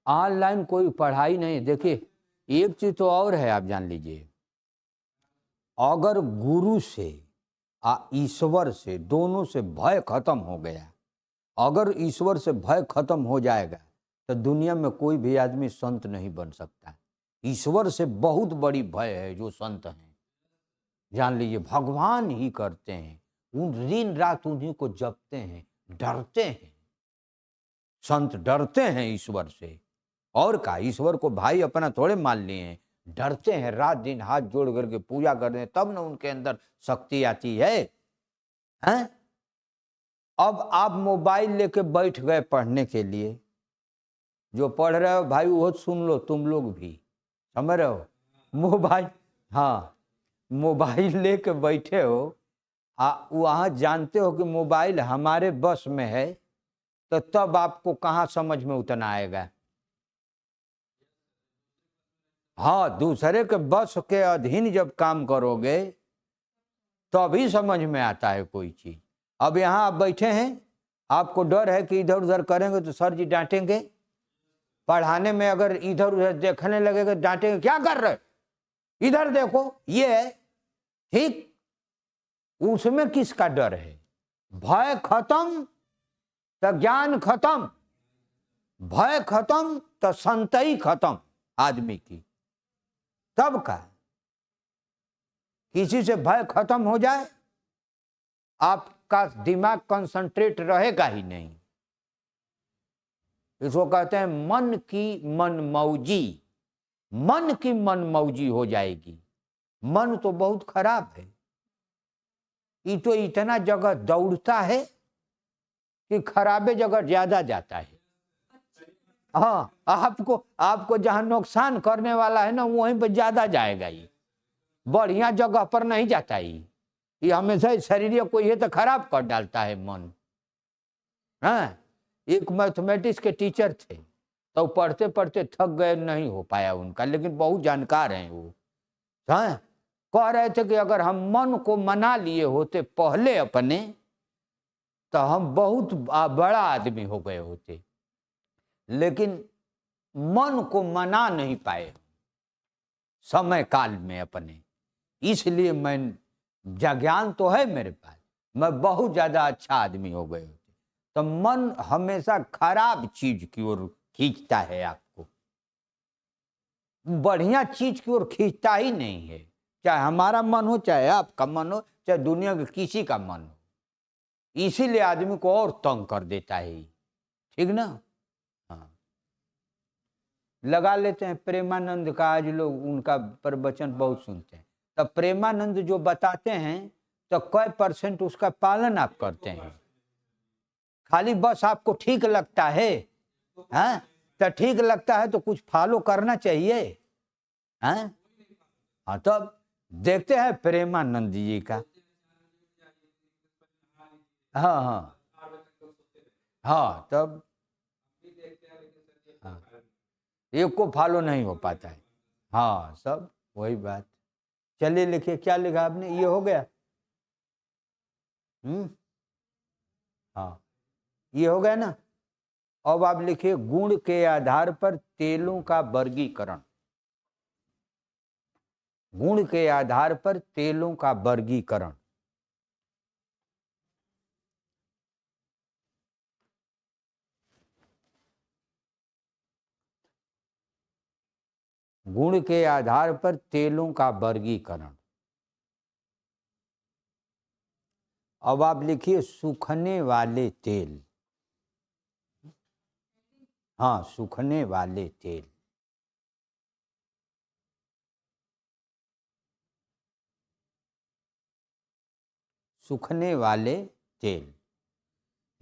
ऑनलाइन कोई पढ़ाई नहीं। देखिए, एक चीज़ तो और है, आप जान लीजिए, अगर गुरु से ईश्वर से, दोनों से भय खत्म हो गया, अगर ईश्वर से भय खत्म हो जाएगा तो दुनिया में कोई भी आदमी संत नहीं बन सकता। ईश्वर से बहुत बड़ी भय है जो संत हैं, जान लीजिए, भगवान ही करते हैं। उन दिन रात उन्हीं को जपते हैं, डरते हैं। संत डरते हैं ईश्वर से। और का ईश्वर को भाई अपना थोड़े मान लिए हैं, डरते हैं, रात दिन हाथ जोड़ करके पूजा करते हैं, तब ना उनके अंदर शक्ति आती है। हैं? अब आप मोबाइल लेके बैठ गए पढ़ने के लिए, जो पढ़ रहे हो भाई वो सुन लो, तुम लोग भी समझ रहे हो। मोबाइल, हाँ, मोबाइल लेके बैठे हो, वहाँ जानते हो कि मोबाइल हमारे बस में है, तो तब आपको कहाँ समझ में उतना आएगा। हाँ, दूसरे के बस के अधीन जब काम करोगे तभी समझ में आता है कोई चीज। अब यहाँ आप बैठे हैं, आपको डर है कि इधर उधर करेंगे तो सर जी डांटेंगे। पढ़ाने में अगर इधर उधर देखने लगेगा डांटेंगे, क्या कर रहे, इधर देखो, ये है ठीक। उसमें किसका डर है? भय खत्म तो ज्ञान खत्म, भय खत्म तो संतई खत्म आदमी की। तब का किसी से भय खत्म हो जाए, आपका दिमाग कंसंट्रेट रहेगा ही नहीं। इसको कहते हैं मन की मनमौजी। मन की मनमौजी हो जाएगी। मन तो बहुत खराब है, ये तो इतना जगह दौड़ता है कि खराबे जगह ज्यादा जाता है। हाँ, आपको आपको जहां नुकसान करने वाला है ना, वहीं पर ज्यादा जाएगा। ये बढ़िया जगह पर नहीं जाता। ये हमेशा शरीर को ये तो खराब कर डालता है मन। हाँ, एक मैथमेटिक्स के टीचर थे, तो पढ़ते पढ़ते थक गए, नहीं हो पाया उनका, लेकिन बहुत जानकार हैं वो। हाँ, कह रहे थे कि अगर हम मन को मना लिए होते पहले अपने, तो हम बहुत बड़ा आदमी हो गए होते। लेकिन मन को मना नहीं पाए समय काल में अपने, इसलिए मैं, ज्ञान तो है मेरे पास, मैं बहुत ज्यादा अच्छा आदमी हो गए होते। तो मन हमेशा खराब चीज की ओर खींचता है आपको, बढ़िया चीज की ओर खींचता ही नहीं है। चाहे हमारा मन हो, चाहे आपका मन हो, चाहे दुनिया के किसी का मन हो, इसीलिए आदमी को और तंग कर देता है। ठीक ना। हाँ, लगा लेते हैं प्रेमानंद का, आज लोग उनका प्रवचन बहुत सुनते हैं। तब प्रेमानंद जो बताते हैं, तो कै % उसका पालन आप करते हैं? खाली बस आपको ठीक लगता है। हाँ, तो ठीक लगता है तो कुछ फॉलो करना चाहिए। हाँ, हाँ, तब देखते हैं प्रेमानंद जी का। हाँ, हाँ, हाँ, तब हाँ, एक को फॉलो नहीं हो पाता है। हाँ, सब वही बात। चलिए लिखिए, क्या लिखा आपने, ये हो गया। हाँ, ये हो गया ना। अब आप लिखिए, गुण के आधार पर तेलों का वर्गीकरण। गुण के आधार पर तेलों का वर्गीकरण। गुण के आधार पर तेलों का वर्गीकरण। अब आप लिखिए, सूखने वाले तेल। हाँ, सूखने वाले तेल। सूखने वाले तेल।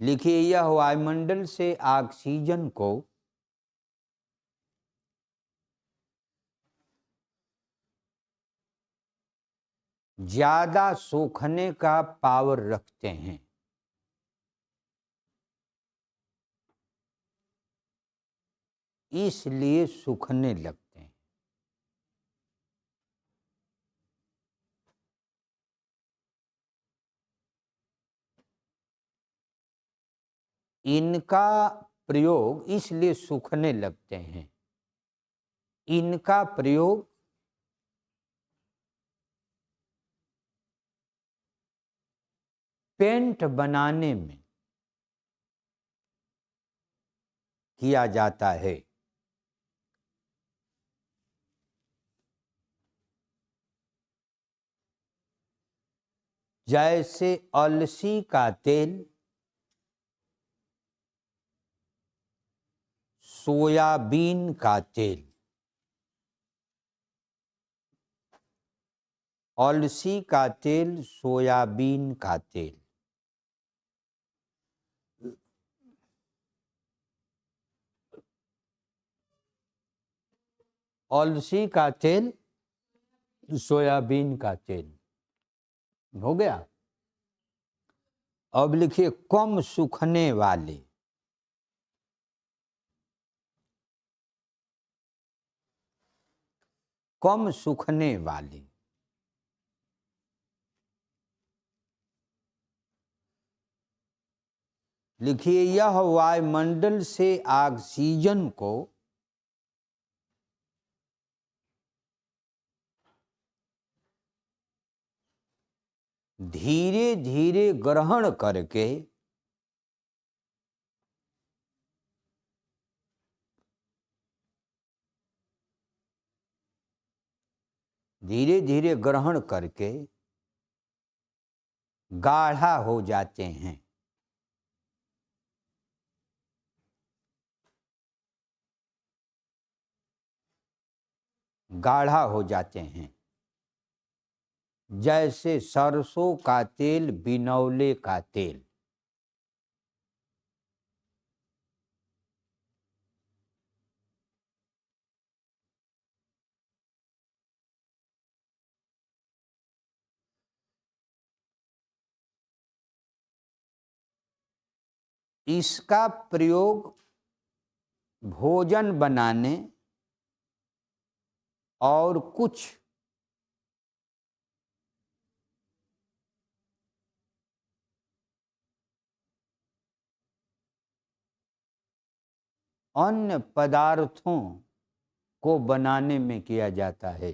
लिखिए, यह वायुमंडल से ऑक्सीजन को ज्यादा सोखने का पावर रखते हैं। इसलिए सूखने लगते हैं। इनका प्रयोग इसलिए सूखने लगते हैं, इनका प्रयोग पेंट बनाने में किया जाता है। जैसे अलसी का तेल, सोयाबीन का तेल। अलसी का तेल, सोयाबीन का तेल। अलसी का तेल, सोयाबीन का तेल हो गया। अब लिखिए कम सूखने वाले। कम सूखने वाले। लिखिए यह वायुमंडल से ऑक्सीजन को धीरे धीरे ग्रहण करके धीरे धीरे ग्रहण करके गाढ़ा हो जाते हैं। गाढ़ा हो जाते हैं। जैसे सरसों का तेल, बिनौले का तेल। इसका प्रयोग भोजन बनाने और कुछ अन्य पदार्थों को बनाने में किया जाता है।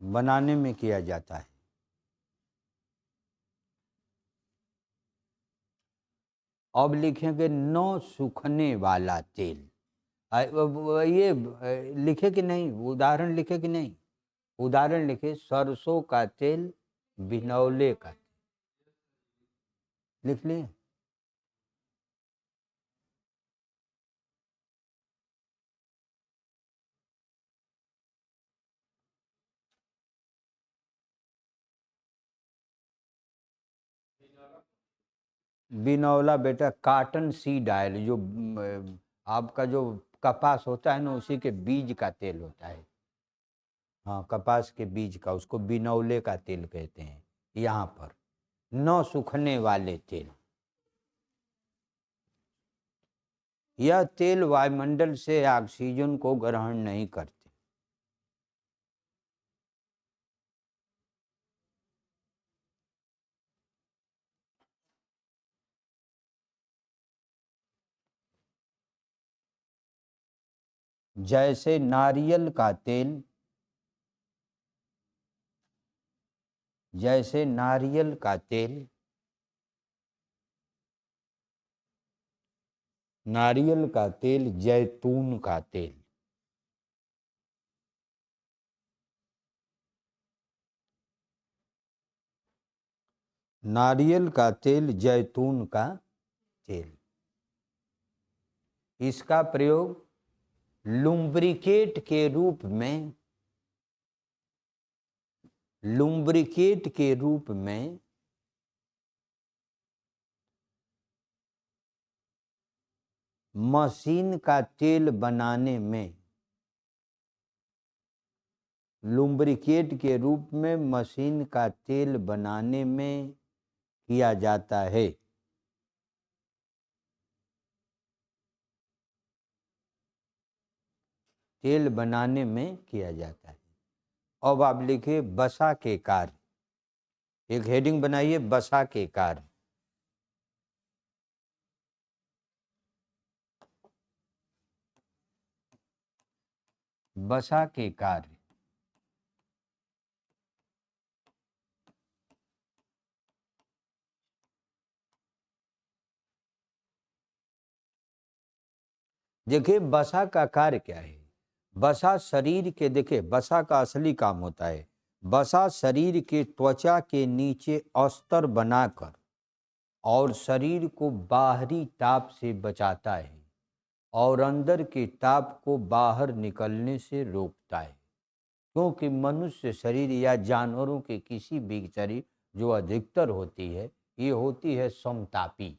बनाने में किया जाता है। अब लिखेंगे न सूखने वाला तेल। ये लिखे कि नहीं, उदाहरण लिखे कि नहीं? उदाहरण लिखे सरसों का तेल, बिनौले का तेल। लिख लिए? बिनौला बेटा कॉटन सीड ऑयल, जो आपका जो कपास होता है ना, उसी के बीज का तेल होता है। हाँ, कपास के बीज का, उसको बिनौले का तेल कहते हैं। यहाँ पर न सूखने वाले तेल। यह तेल वायुमंडल से ऑक्सीजन को ग्रहण नहीं करते। जैसे नारियल का तेल, जैसे नारियल का तेल, नारियल का तेल, जैतून का तेल। नारियल का तेल, जैतून का तेल। इसका प्रयोग लुम्ब्रिकेट के रूप में, लुम्ब्रिकेट के रूप में मशीन का तेल बनाने में, लुम्ब्रिकेट के रूप में मशीन का तेल बनाने में किया जाता है। तेल बनाने में किया जाता है। अब आप लिखिए बसा के कार्य, एक हेडिंग बनाइए बसा के कार्य। बसा के कार्य। देखिए बसा का कार्य क्या है। बसा शरीर के, देखिए बसा का असली काम होता है, बसा शरीर के त्वचा के नीचे अस्तर बनाकर और शरीर को बाहरी ताप से बचाता है और अंदर के ताप को बाहर निकलने से रोकता है। क्योंकि मनुष्य शरीर या जानवरों के किसी भी शरीर जो अधिकतर होती है, ये होती है समतापी।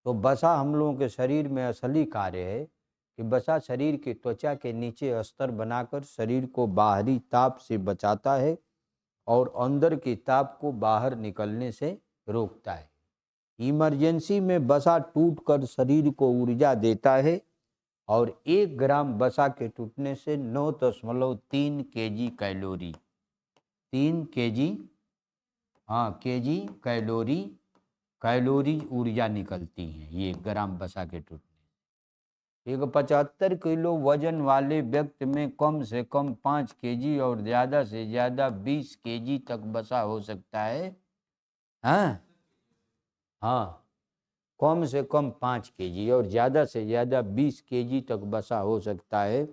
तो बसा हम लोगों के शरीर में असली कार्य है कि बसा शरीर की त्वचा के नीचे अस्तर बनाकर शरीर को बाहरी ताप से बचाता है और अंदर के ताप को बाहर निकलने से रोकता है। इमरजेंसी में बसा टूटकर शरीर को ऊर्जा देता है और 1 ग्राम बसा के टूटने से 9.3 केजी कैलोरी, 3 केजी, हाँ केजी कैलोरी, कैलोरी ऊर्जा निकलती हैं ये 1 ग्राम बसा के टूटने। एक 75 किलो वजन वाले व्यक्ति में कम से कम 5 केजी और ज़्यादा से ज़्यादा 20 केजी तक बसा हो सकता है। हाँ हाँ, कम से कम 5 केजी और ज़्यादा से ज़्यादा 20 केजी तक बसा हो सकता है।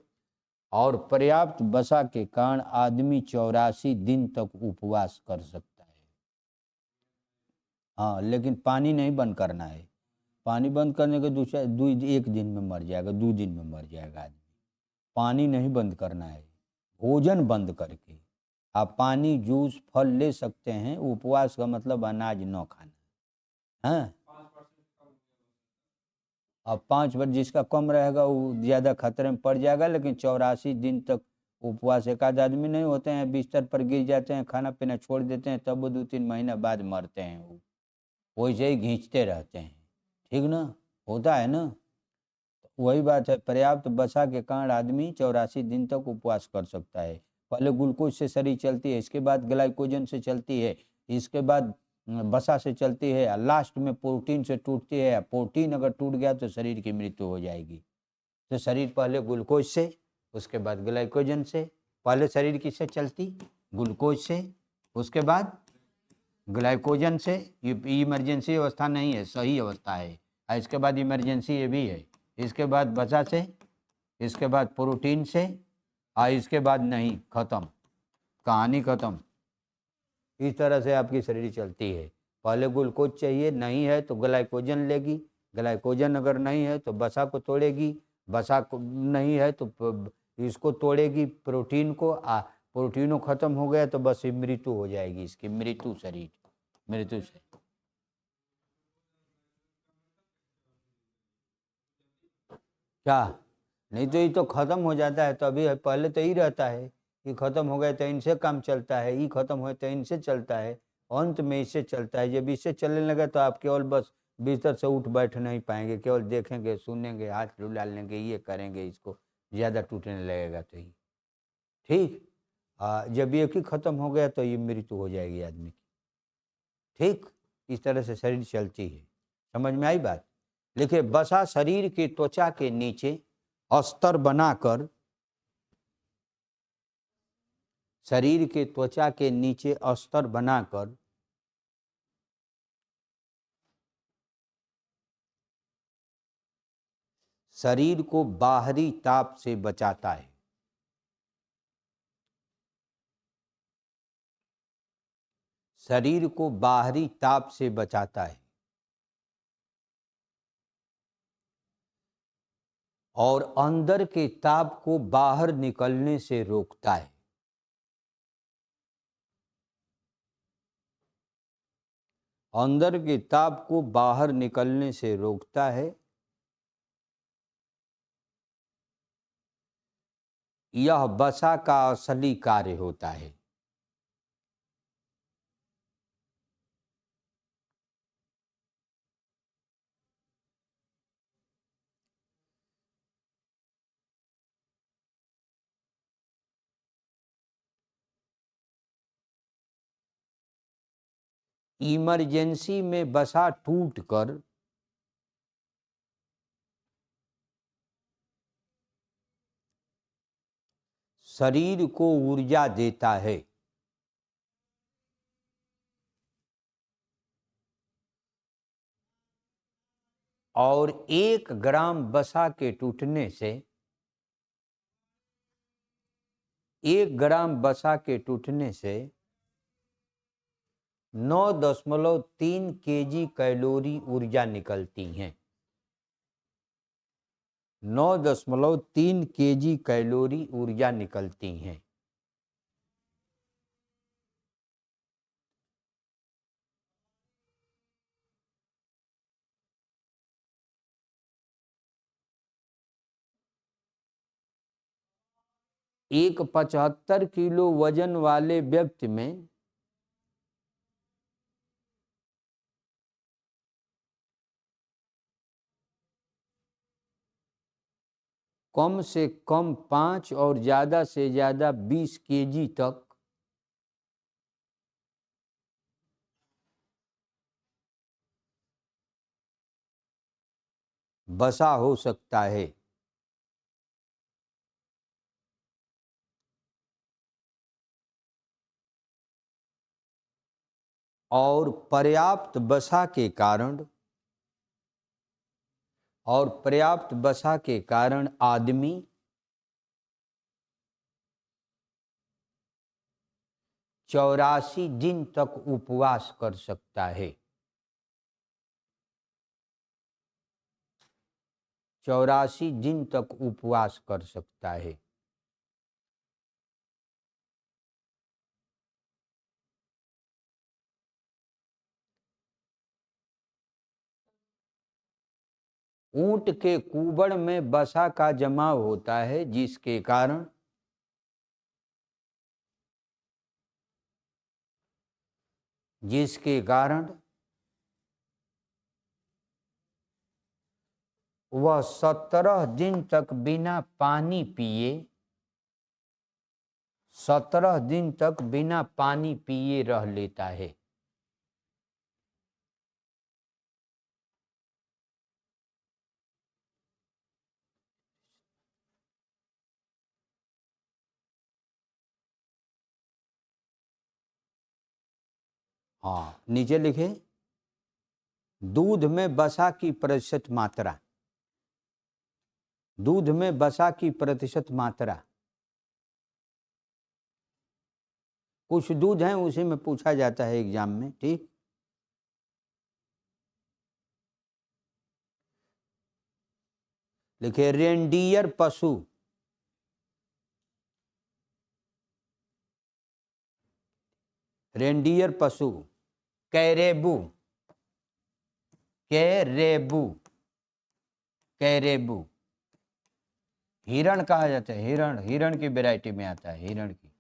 और पर्याप्त बसा के कारण आदमी 84 दिन तक उपवास कर सकता है। हाँ, लेकिन पानी नहीं बंद करना है। पानी बंद करने के दूसरा 1 दिन में मर जाएगा, 2 दिन में मर जाएगा आदमी। पानी नहीं बंद करना है, भोजन बंद करके आप पानी जूस फल ले सकते हैं। उपवास का मतलब अनाज न खाना। हाँ, अब 5 बार जिसका कम रहेगा वो ज़्यादा खतरे में पड़ जाएगा, लेकिन 84 दिन तक उपवास। एक आध आदमी नहीं होते हैं बिस्तर पर गिर जाते हैं, खाना पीना छोड़ देते हैं, तब वो 2-3 महीना बाद मरते हैं। वो वैसे ही खींचते रहते हैं, ठीक ना, होता है ना। वही बात है, पर्याप्त वसा के कारण आदमी 84 दिन तक उपवास कर सकता है। पहले ग्लूकोज से शरीर चलती है, इसके बाद ग्लाइकोजन से चलती है, इसके बाद वसा से चलती है, और लास्ट में प्रोटीन से टूटती है। प्रोटीन अगर टूट गया तो शरीर की मृत्यु हो जाएगी। तो शरीर पहले ग्लूकोज से, उसके बाद ग्लाइकोजन से, पहले शरीर किससे चलती, ग्लूकोज से, उसके बाद ग्लाइकोजन से। ये इमरजेंसी अवस्था नहीं है, सही अवस्था है। और इसके बाद इमरजेंसी ये भी है, इसके बाद वसा से, इसके बाद प्रोटीन से, और इसके बाद नहीं, खत्म, कहानी खत्म। इस तरह से आपकी शरीर चलती है। पहले ग्लूकोज चाहिए, नहीं है तो ग्लाइकोजन लेगी, ग्लाइकोजन अगर नहीं है तो वसा को तोड़ेगी, वसा को नहीं है तो इसको तोड़ेगी प्रोटीन को, प्रोटीनों खत्म हो गया तो बस मृत्यु हो जाएगी, इसकी मृत्यु, शरीर मृत्यु से। क्या, नहीं तो ये तो खत्म हो जाता है, तो अभी पहले तो ही रहता है, ये खत्म हो गया तो इनसे काम चलता है, ये खत्म हो तो इनसे चलता है, अंत में इससे चलता है। जब इससे चलने लगा तो आप केवल बस बिस्तर से उठ बैठ नहीं पाएंगे, केवल देखेंगे, सुनेंगे, हाथ डाल लेंगे, ये करेंगे, इसको ज़्यादा टूटने लगेगा तो ही ठीक। जब एक ही खत्म हो गया तो ये मृत्यु हो जाएगी आदमी की, ठीक। इस तरह से शरीर चलती है। समझ में आई बात। लिखिए वसा शरीर की त्वचा के नीचे अस्तर बनाकर, शरीर के त्वचा के नीचे अस्तर बनाकर शरीर को बाहरी ताप से बचाता है। शरीर को बाहरी ताप से बचाता है और अंदर के ताप को बाहर निकलने से रोकता है। अंदर के ताप को बाहर निकलने से रोकता है। यह वसा का असली कार्य होता है। इमरजेंसी में वसा टूटकर शरीर को ऊर्जा देता है। और 1 ग्राम वसा के टूटने से 1 ग्राम वसा के टूटने से 9.3 केजी कैलोरी ऊर्जा निकलती हैं। 9.3 केजी कैलोरी ऊर्जा निकलती हैं। एक 75 किलो वजन वाले व्यक्ति में कम से कम 5 और ज़्यादा से ज़्यादा 20 केजी तक वसा हो सकता है। और पर्याप्त वसा के कारण आदमी 84 दिन तक उपवास कर सकता है। 84 दिन तक उपवास कर सकता है। ऊंट के कुबड़ में वसा का जमाव होता है, जिसके कारण वह 17 दिन तक बिना पानी पिए रह लेता है। हाँ, नीचे लिखे दूध में वसा की प्रतिशत मात्रा। दूध में वसा की प्रतिशत मात्रा। कुछ दूध हैं उसी में पूछा जाता है एग्जाम में, ठीक। लिखे रेंडियर पशु। रेंडियर पशु कैरेबू। हिरण कहा जाता है। हिरण की वैरायटी में आता है। हिरण की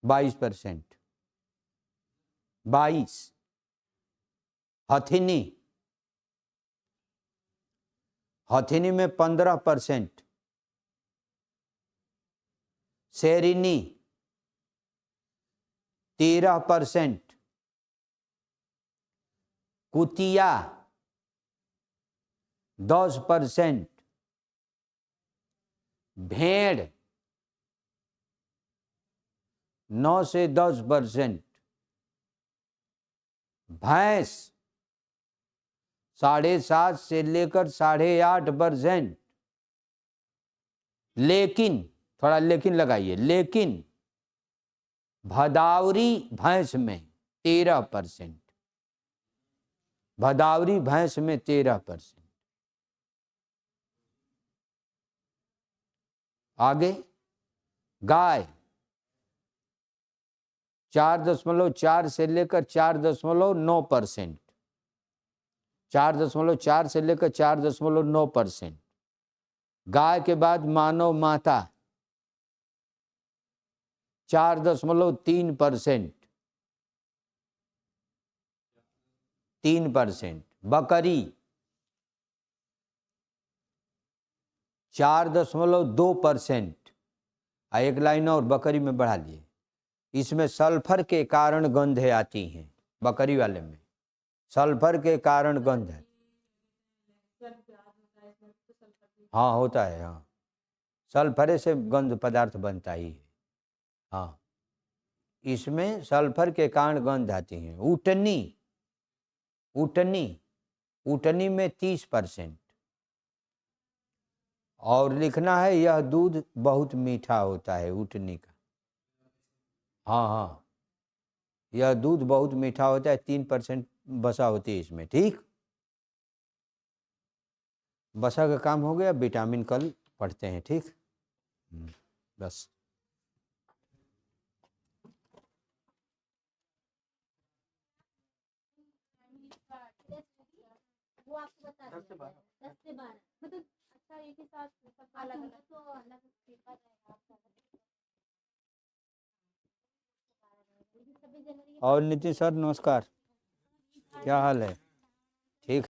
22%। 22। हथिनी में 15%। शेरिनी 13%। कुतिया 10%। भेड़ 9 से 10%। भैंस 7.5 से लेकर 8.5%। लेकिन थोड़ा लेकिन लगाइए, लेकिन भदावरी भैंस में 13%। भदावरी भैंस में 13%। आगे गाय 4.4 से लेकर 4.9%। 4.4 से लेकर 4.9%। गाय के बाद मानव माता 4.3%। 3%। बकरी 4.2%। एक लाइन और बकरी में बढ़ा लिए। इसमें सल्फर के कारण गंधें आती हैं, बकरी वाले में सल्फर के कारण गंध है। हाँ होता है, हाँ सल्फर से गंध पदार्थ बनता ही है। हाँ इसमें सल्फर के कारण गंध आती हैं। उटनी, उटनी, उटनी में 30%। और लिखना है यह दूध बहुत मीठा होता है, उटनी का। हाँ हाँ, यह दूध बहुत मीठा होता है, 3% वसा होती है इसमें। ठीक, वसा का काम हो गया, विटामिन कल पढ़ते हैं। ठीक, बस। वो आपको बता 10 से 12 मतलब अच्छा एक ही साथ सब अलग अलग तो अलग पेपर रहेगा आपका। और नितिन सर नमस्कार, क्या हाल है? ठीक।